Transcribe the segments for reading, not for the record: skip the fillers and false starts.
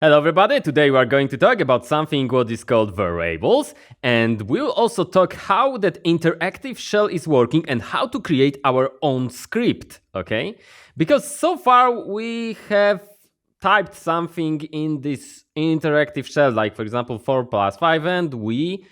Hello everybody, today we are going to talk about something what is called variables, and we'll also talk how that interactive shell is working and how to create our own script, okay? Because so far we have typed something in this interactive shell, like for example 4 plus 5, and we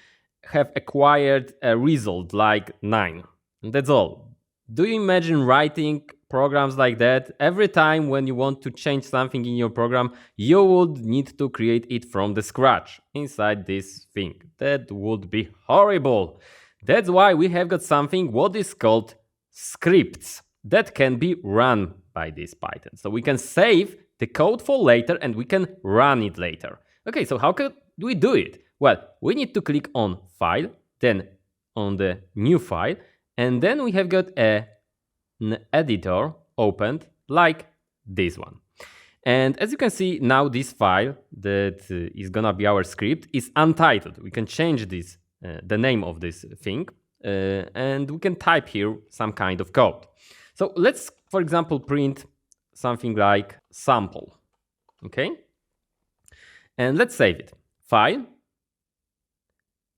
have acquired a result like 9. And that's all. Do you imagine writing programs like that? Every time when you want to change something in your program, you would need to create it from the scratch inside this thing. That would be horrible. That's why we have got something what is called scripts that can be run by this Python. So we can save the code for later and we can run it later. Okay, so how could we do it? Well, we need to click on File, then on the New File, and then we have got an editor opened like this one. And as you can see, now this file that is gonna be our script is untitled. We can change this, the name of this thing, and we can type here some kind of code. So let's, for example, print something like sample, okay? And let's save it. File,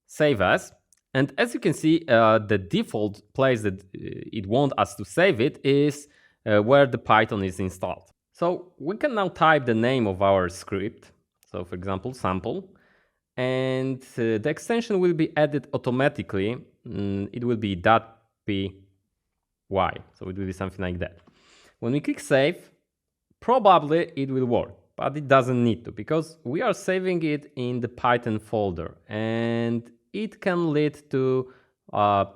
save as. And as you can see, the default place that it wants us to save it is where the Python is installed. So we can now type the name of our script. So for example, sample, and the extension will be added automatically. It will be .py. So it will be something like that. When we click save, probably it will work, but it doesn't need to because we are saving it in the Python folder, and it can lead to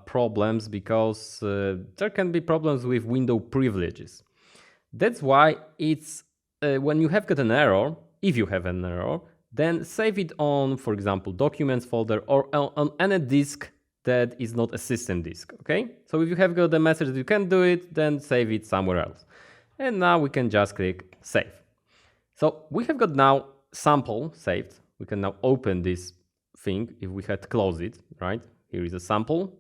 problems because there can be problems with window privileges. That's why it's when you have got an error, if you have an error, then save it on, for example, documents folder or on any disk that is not a system disk, okay? So if you have got a message that you can't do it, then save it somewhere else. And now we can just click save. So we have got now sample saved. We can now open this thing if we had closed it, right? Here is a sample.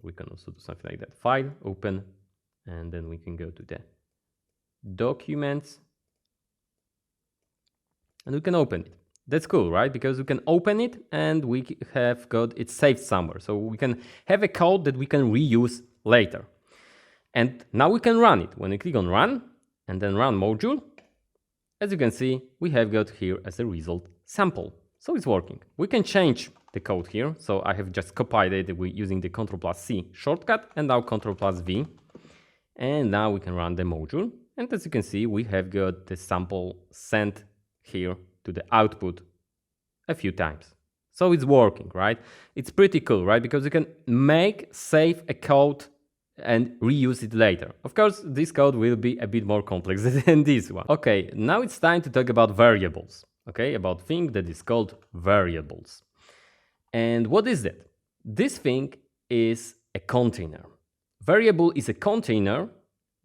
We can also do something like that. File, open, and then we can go to the documents and we can open it. That's cool, right? Because we can open it and we have got it saved somewhere. So we can have a code that we can reuse later. And now we can run it. When we click on run and then run module, as you can see, we have got here as a result sample. So it's working. We can change the code here. So I have just copied it using the Ctrl+C shortcut and now Ctrl+V. And now we can run the module. And as you can see, we have got the sample sent here to the output a few times. So it's working, right? It's pretty cool, right? Because you can save a code and reuse it later. Of course, this code will be a bit more complex than this one. Okay, now it's time to talk about variables. Okay, about thing that is called variables. And what is that? This thing is a container. Variable is a container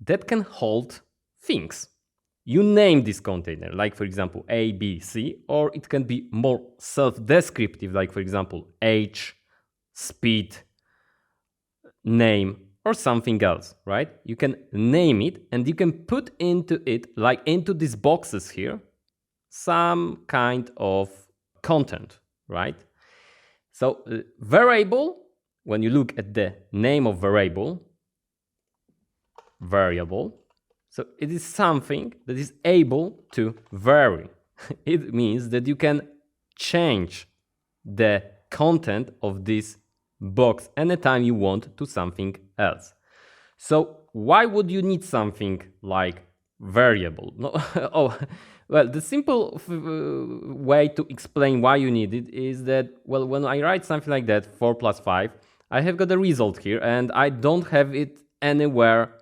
that can hold things. You name this container, like for example A, B, C, or it can be more self-descriptive, like for example age, speed, name, or something else, right? You can name it and you can put into it, like into these boxes here, some kind of content, right? So variable, when you look at the name of variable, so it is something that is able to vary. It means that you can change the content of this box anytime you want to something else. So why would you need something like variable? No, oh, well, the simple way to explain why you need it is that, well, when I write something like that, 4 plus 5, I have got a result here and I don't have it anywhere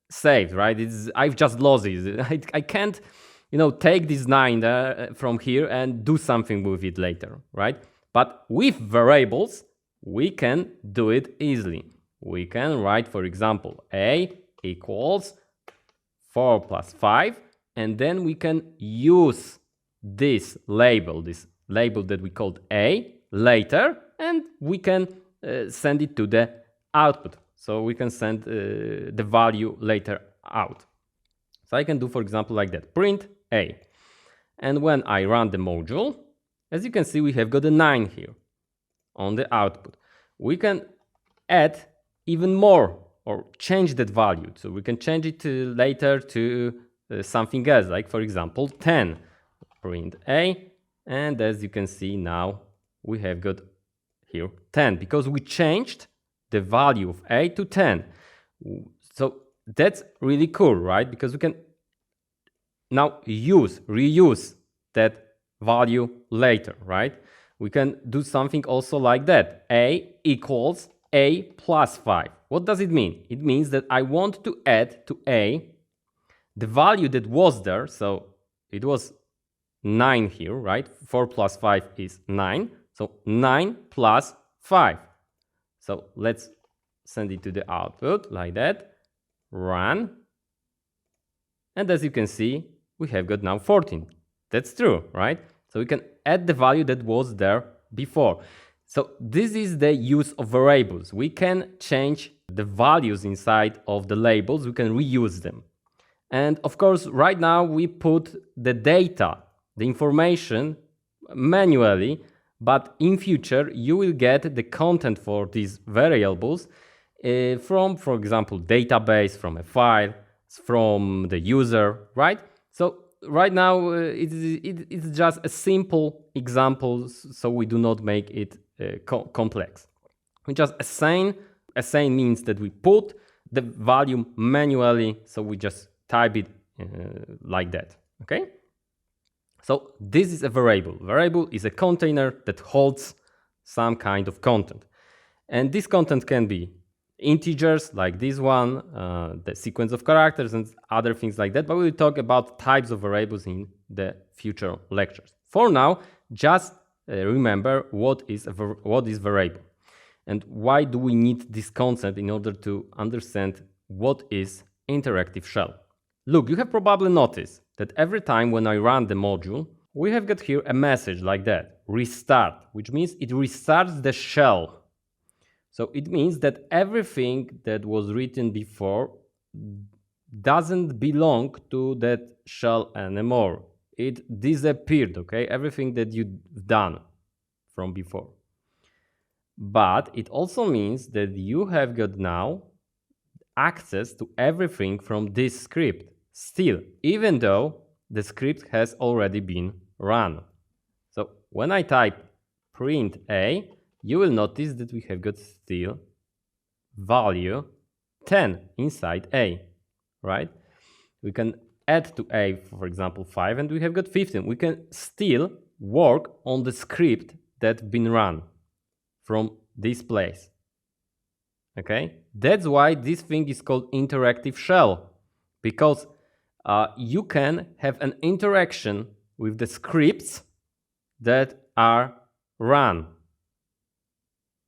saved, right? I've just lost it. I can't, take this 9 from here and do something with it later, right? But with variables, we can do it easily. We can write, for example, A equals 4 plus 5, and then we can use this label that we called A later, and we can send it to the output. So we can send the value later out. So I can do, for example, like that, print A. And when I run the module, as you can see, we have got a 9 here on the output. We can add even more or change that value. So we can change it later to something else, like for example 10. Print A, and as you can see now we have got here 10 because we changed the value of A to 10. So that's really cool, right? Because we can now reuse that value later, right? We can do something also like that. A equals A plus 5. What does it mean? It means that I want to add to A the value that was there. So it was 9 here, right? 4 plus 5 is 9. So 9 plus 5. So let's send it to the output like that. Run. And as you can see, we have got now 14. That's true, right? So we can add the value that was there before. So this is the use of variables. We can change the values inside of the labels. We can reuse them. And of course, right now we put the data, the information manually, but in future you will get the content for these variables from, for example, database, from a file, from the user, right? So right now it's just a simple example, so we do not make it complex. We just assign means that we put the value manually, so we just type it like that, okay? So this is a variable. Variable is a container that holds some kind of content. And this content can be integers like this one, the sequence of characters and other things like that, but we will talk about types of variables in the future lectures. For now, just remember what is variable and why do we need this concept in order to understand what is interactive shell. Look, you have probably noticed that every time when I run the module, we have got here a message like that, restart, which means it restarts the shell. So it means that everything that was written before doesn't belong to that shell anymore. It disappeared, okay? Everything that you've done from before. But it also means that you have got now access to everything from this script still, even though the script has already been run. So when I type print A, you will notice that we have got still value 10 inside A, right? We can add to A, for example, 5, and we have got 15. We can still work on the script that's been run from this place. Okay, that's why this thing is called interactive shell, because you can have an interaction with the scripts that are run.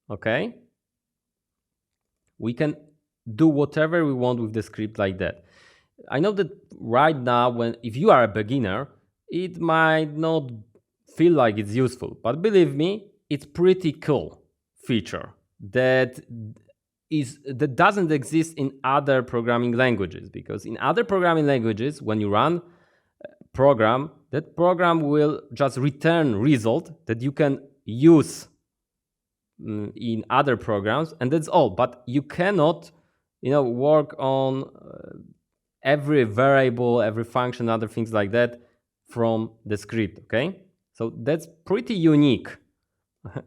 Okay, we can do whatever we want with the script like that. I know that right now, if you are a beginner, it might not feel like it's useful, but believe me, it's pretty cool feature that doesn't exist in other programming languages, because in other programming languages, when you run a program, that program will just return result that you can use in other programs, and that's all. But you cannot, work on every variable, every function, other things like that from the script, okay? So that's pretty unique.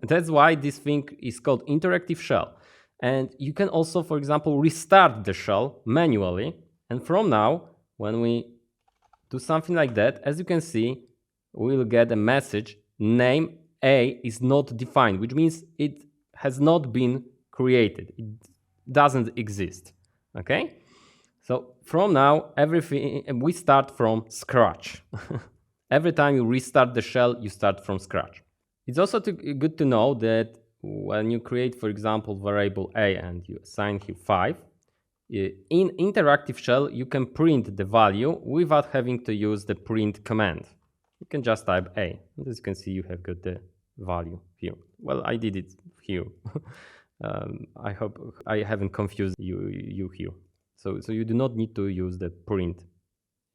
That's why this thing is called interactive shell. And you can also, for example, restart the shell manually. And from now, when we do something like that, as you can see, we will get a message, name A is not defined, which means it has not been created. It doesn't exist, okay? So from now, everything, we start from scratch. Every time you restart the shell, you start from scratch. It's also good to know that when you create, for example, variable A and you assign here 5, in interactive shell, you can print the value without having to use the print command. You can just type A. And as you can see, you have got the value here. Well, I did it here. I hope I haven't confused you here. So you do not need to use the print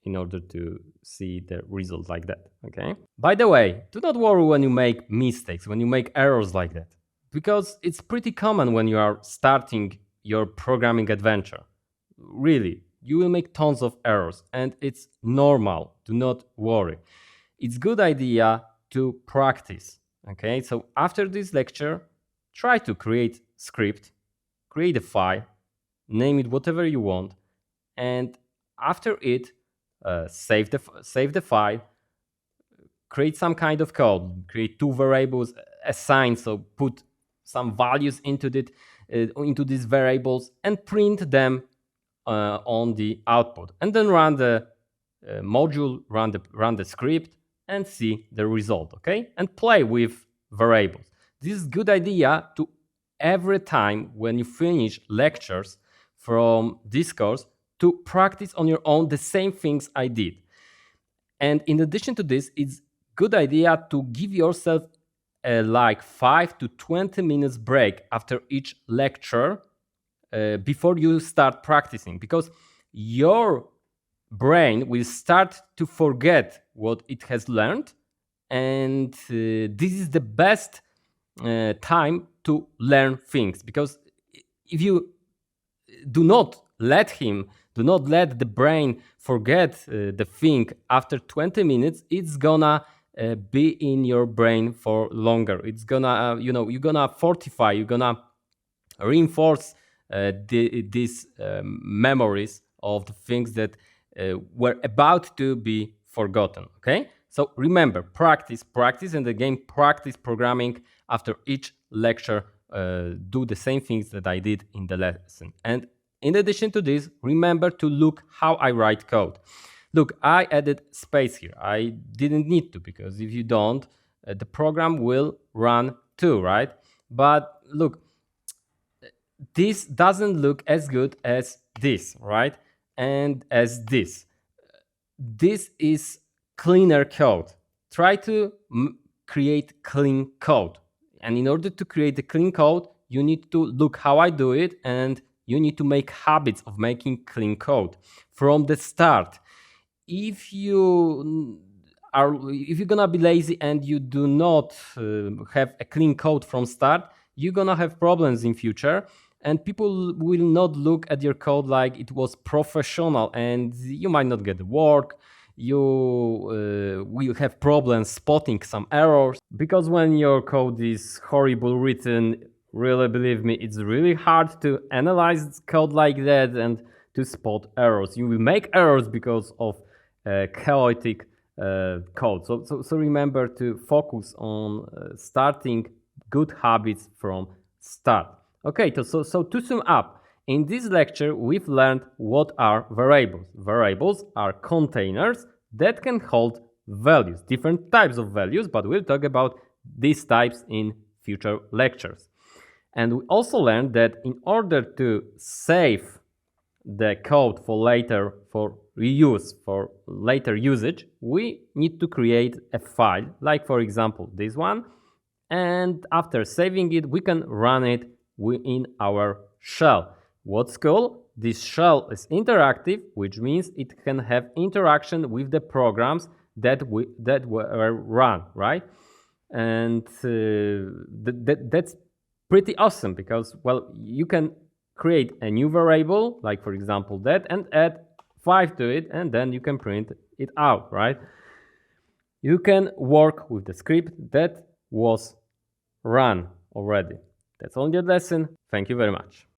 in order to see the result like that. Okay. By the way, do not worry when you make mistakes, when you make errors like that, because it's pretty common when you are starting your programming adventure. Really, you will make tons of errors and it's normal. Do not worry. It's good idea to practice. Okay, so after this lecture, try to create script, create a file, name it whatever you want, and after it, save the file, create some kind of code, create two variables, assign, so put some values into these variables and print them on the output, and then run the module, run the script, and see the result. Okay, and play with variables. This is a good idea to every time when you finish lectures from this course to practice on your own the same things I did. And in addition to this, it's good idea to give yourself a like 5 to 20 minutes break after each lecture before you start practicing, because your brain will start to forget what it has learned, and this is the best time to learn things, because if you do not let the brain forget the thing after 20 minutes, it's gonna be in your brain for longer. It's gonna you're gonna fortify, you're gonna reinforce these memories of the things that were about to be forgotten. Okay, so remember, practice, and again practice programming after each lecture. Do the same things that I did in the lesson. And in addition to this, remember to look how I write code. Look, I added space here. I didn't need to, because if you don't, the program will run too, right? But look, this doesn't look as good as this, right? And as this. This is cleaner code. Try to create clean code. And in order to create the clean code, you need to look how I do it, and you need to make habits of making clean code from the start. If you're gonna be lazy and you do not have a clean code from start, you're gonna have problems in future, and people will not look at your code like it was professional, and you might not get the work. You will have problems spotting some errors, because when your code is horrible written, really, believe me, it's really hard to analyze code like that and to spot errors. You will make errors because of chaotic code. So remember to focus on starting good habits from start. Okay, so to sum up, in this lecture, we've learned what are variables. Variables are containers that can hold values, different types of values, but we'll talk about these types in future lectures. And we also learned that in order to save the code for later, for reuse, for later usage, we need to create a file, like for example this one, and after saving it, we can run it in our shell. What's cool? This shell is interactive, which means it can have interaction with the programs that were run, right? And that's pretty awesome, because, well, you can create a new variable, like for example that, and add 5 to it, and then you can print it out, right? You can work with the script that was run already. That's all in the lesson. Thank you very much.